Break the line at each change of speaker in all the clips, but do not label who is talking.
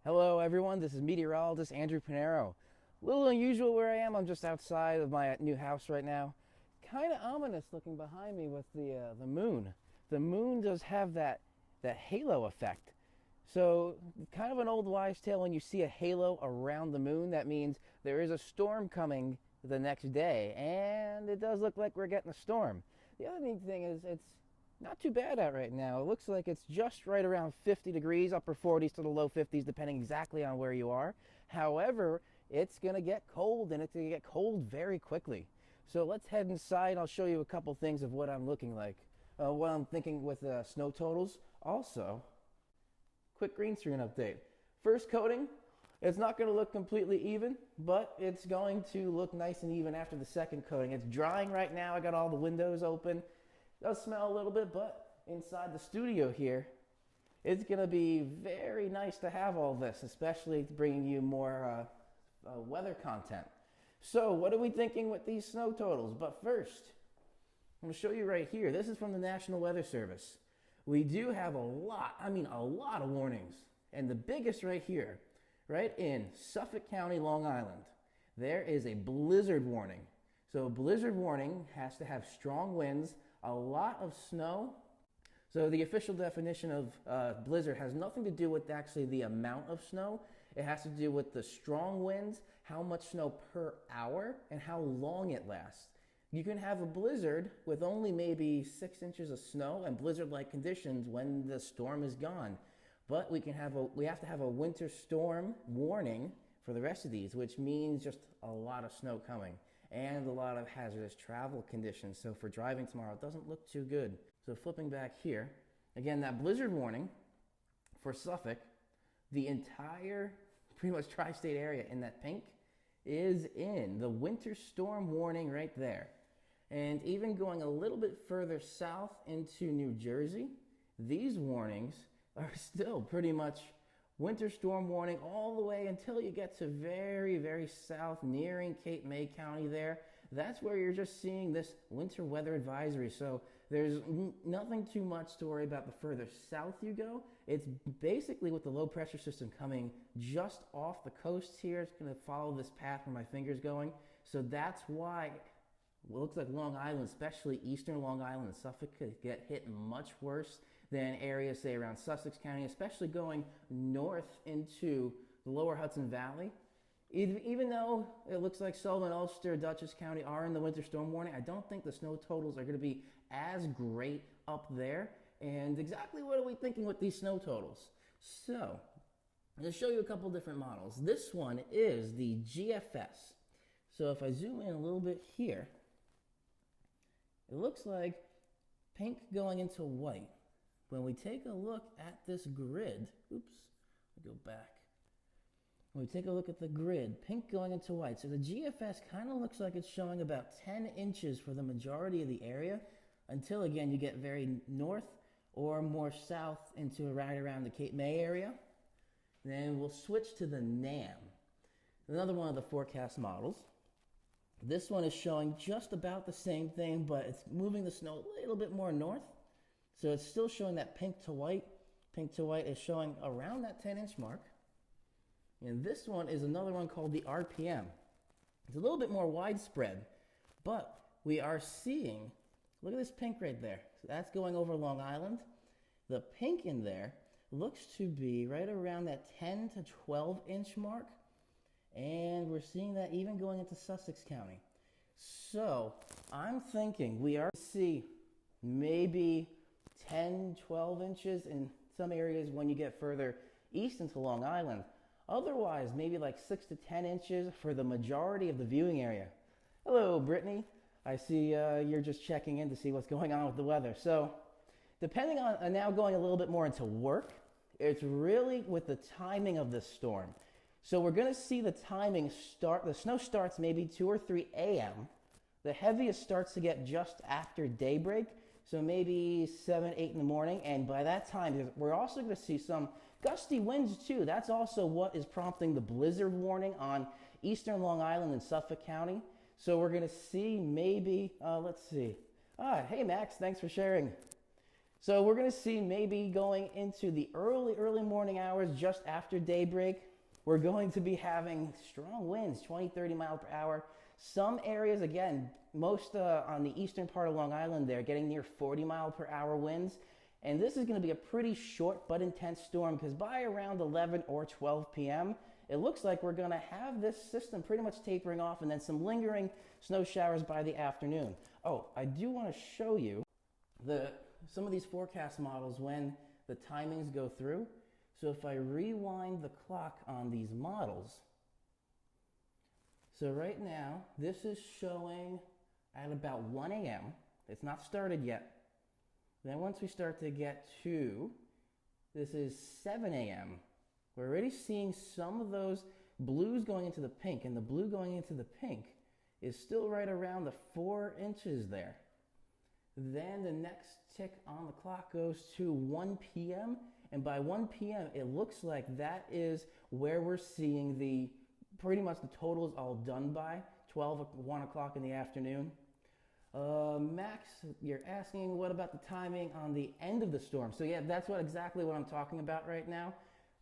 Hello everyone, this is meteorologist Andrew Pinero. A little unusual where I am, I'm just outside of my new house right now. Kind of ominous looking behind me with the moon. The moon does have that halo effect. So, kind of an old wives' tale, when you see a halo around the moon, that means there is a storm coming the next day, and it does look like we're getting a storm. The other neat thing is it's not too bad out right now. It looks like it's just right around 50 degrees, upper 40s to the low 50s, depending exactly on where you are. However, it's going to get cold, and it's going to get cold very quickly. So let's head inside. I'll show you a couple things of what I'm looking like, what I'm thinking with snow totals. Also, quick green screen update. First coating, it's not going to look completely even, but it's going to look nice and even after the second coating. It's drying right now. I got all the windows open. It does smell a little bit, but inside the studio here, it's going to be very nice to have all this, especially bringing you more weather content. So what are we thinking with these snow totals? But first, I'm going to show you right here. This is from the National Weather Service. We do have a lot of warnings. And the biggest right here, right in Suffolk County, Long Island, there is a blizzard warning. So a blizzard warning has to have strong winds, a lot of snow. So the official definition of blizzard has nothing to do with actually the amount of snow. It has to do with the strong winds, how much snow per hour, and how long it lasts. You can have a blizzard with only maybe 6 inches of snow and blizzard-like conditions when the storm is gone. But we have to have a winter storm warning for the rest of these, which means just a lot of snow coming and a lot of hazardous travel conditions. So for driving tomorrow, it doesn't look too good. So flipping back here, again, that blizzard warning for Suffolk, the entire pretty much tri-state area in that pink is in the winter storm warning right there. And even going a little bit further south into New Jersey, these warnings are still pretty much winter storm warning all the way until you get to very, very south, nearing Cape May County there. That's where you're just seeing this winter weather advisory. So there's nothing too much to worry about the further south you go. It's basically with the low pressure system coming just off the coast here. It's going to follow this path where my finger's going. So that's why it looks like Long Island, especially eastern Long Island and Suffolk, could get hit much worse than areas, say, around Sussex County, especially going north into the lower Hudson Valley. Even though it looks like Sullivan, Ulster, Dutchess County are in the winter storm warning, I don't think the snow totals are going to be as great up there. And exactly what are we thinking with these snow totals? So, I'm going to show you a couple different models. This one is the GFS. So if I zoom in a little bit here, it looks like pink going into white. When we take a look at this grid, oops, let me go back. When we take a look at the grid, pink going into white. So the GFS kind of looks like it's showing about 10 inches for the majority of the area until, again, you get very north or more south into right around the Cape May area. Then we'll switch to the NAM, another one of the forecast models. This one is showing just about the same thing, but it's moving the snow a little bit more north. So it's still showing that pink to white. Pink to white is showing around that 10-inch mark. And this one is another one called the RPM. It's a little bit more widespread, but we are seeing, look at this pink right there. So that's going over Long Island. The pink in there looks to be right around that 10 to 12-inch mark. And we're seeing that even going into Sussex County. So I'm thinking we are going to see maybe 10, 12 inches in some areas when you get further east into Long Island. Otherwise, maybe like 6 to 10 inches for the majority of the viewing area. Hello, Brittany. I see you're just checking in to see what's going on with the weather. So depending on, now going a little bit more into work, it's really with the timing of this storm. So we're going to see the timing start. The snow starts maybe 2 or 3 a.m. The heaviest starts to get just after daybreak, so maybe 7, 8 in the morning. And by that time, we're also going to see some gusty winds too. That's also what is prompting the blizzard warning on eastern Long Island and Suffolk County. So we're going to see maybe, let's see. Hey Max, thanks for sharing. So we're going to see maybe going into the early morning hours just after daybreak, we're going to be having strong winds, 20, 30 miles per hour. Some areas, again, most on the eastern part of Long Island there, getting near 40 mile per hour winds. And this is going to be a pretty short but intense storm because by around 11 or 12 p.m., it looks like we're going to have this system pretty much tapering off and then some lingering snow showers by the afternoon. Oh, I do want to show you some of these forecast models when the timings go through. So if I rewind the clock on these models, so right now this is showing at about 1 a.m. It's not started yet. Then once we start to get to, this is 7 a.m. We're already seeing some of those blues going into the pink, and the blue going into the pink is still right around the 4 inches there. Then the next tick on the clock goes to 1 p.m. And by 1 p.m., it looks like that is where we're seeing pretty much the total is all done by 1 o'clock in the afternoon. Max, you're asking what about the timing on the end of the storm? So yeah, that's exactly what I'm talking about right now.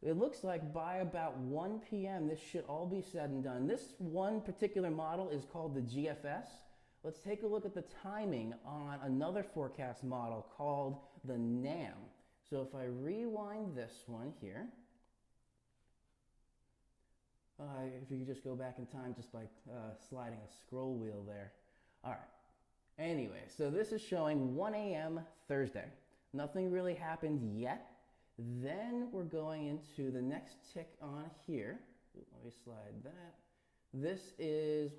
It looks like by about 1 p.m. this should all be said and done. This one particular model is called the GFS. Let's take a look at the timing on another forecast model called the NAM. So if I rewind this one here, if you could just go back in time just by sliding a scroll wheel there. All right. Anyway, so this is showing 1 a.m. Thursday. Nothing really happened yet. Then we're going into the next tick on here. Let me slide that. This is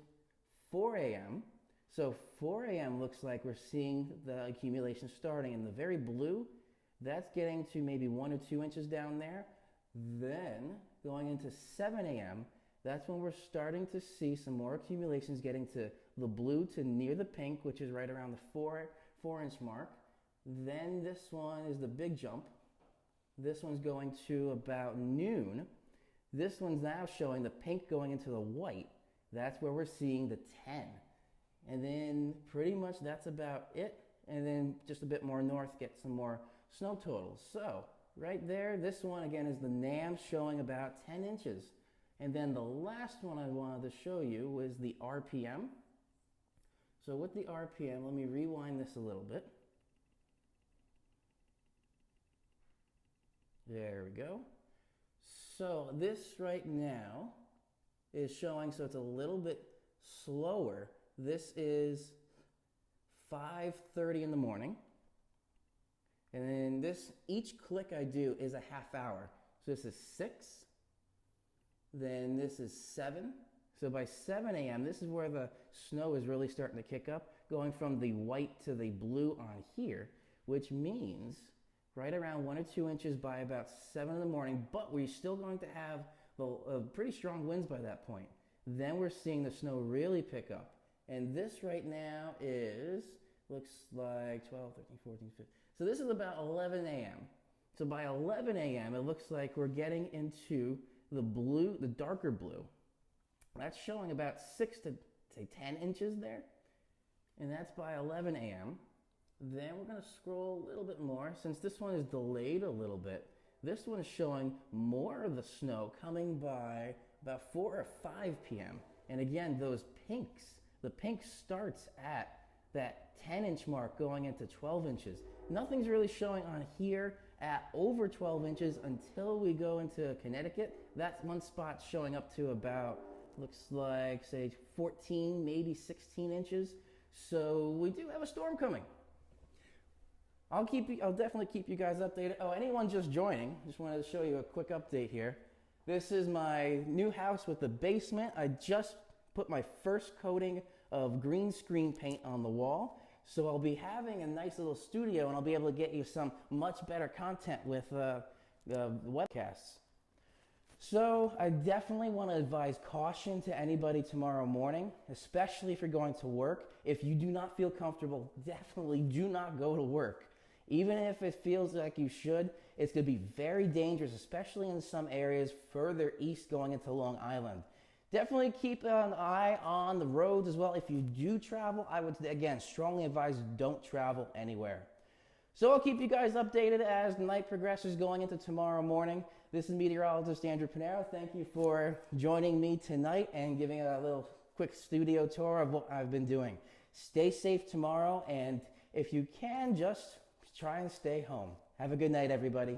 4 a.m. So 4 a.m. looks like we're seeing the accumulation starting in the very blue. That's getting to maybe 1 or 2 inches down there. Then going into 7 a.m., that's when we're starting to see some more accumulations getting to the blue to near the pink, which is right around the 4-inch mark. Then this one is the big jump. This one's going to about noon. This one's now showing the pink going into the white. That's where we're seeing the 10. And then pretty much that's about it. And then just a bit more north, get some more snow totals. So right there, this one again is the NAM showing about 10 inches. And then the last one I wanted to show you was the RPM. So with the RPM, let me rewind this a little bit. There we go. So this right now is showing, so it's a little bit slower. This is 5:30 in the morning. And then each click I do is a half hour. So this is 6. Then this is 7. So by 7 a.m., this is where the snow is really starting to kick up, going from the white to the blue on here, which means right around 1 or 2 inches by about 7 in the morning, but we're still going to have pretty strong winds by that point. Then we're seeing the snow really pick up. And this right now looks like 12, 13, 14, 15. So this is about 11 a.m. So by 11 a.m., it looks like we're getting into the blue, the darker blue. That's showing about 6 to say 10 inches there. And that's by 11 a.m. Then we're going to scroll a little bit more. Since this one is delayed a little bit, this one is showing more of the snow coming by about 4 or 5 p.m. And again, those pinks, the pink starts at that 10-inch mark going into 12 inches. Nothing's really showing on here at over 12 inches until we go into Connecticut. That's one spot showing up to about, looks like, say 14, maybe 16 inches. So we do have a storm coming. I'll definitely keep you guys updated. Oh, anyone just joining, just wanted to show you a quick update here. This is my new house with the basement. I just put my first coating of green screen paint on the wall. So I'll be having a nice little studio and I'll be able to get you some much better content with the webcasts. So I definitely want to advise caution to anybody tomorrow morning, especially if you're going to work. If you do not feel comfortable, definitely do not go to work. Even if it feels like you should, it's going to be very dangerous, especially in some areas further east going into Long Island. Definitely keep an eye on the roads as well. If you do travel, I would, again, strongly advise don't travel anywhere. So I'll keep you guys updated as the night progresses going into tomorrow morning. This is meteorologist Andrew Pinero. Thank you for joining me tonight and giving a little quick studio tour of what I've been doing. Stay safe tomorrow, and if you can, just try and stay home. Have a good night, everybody.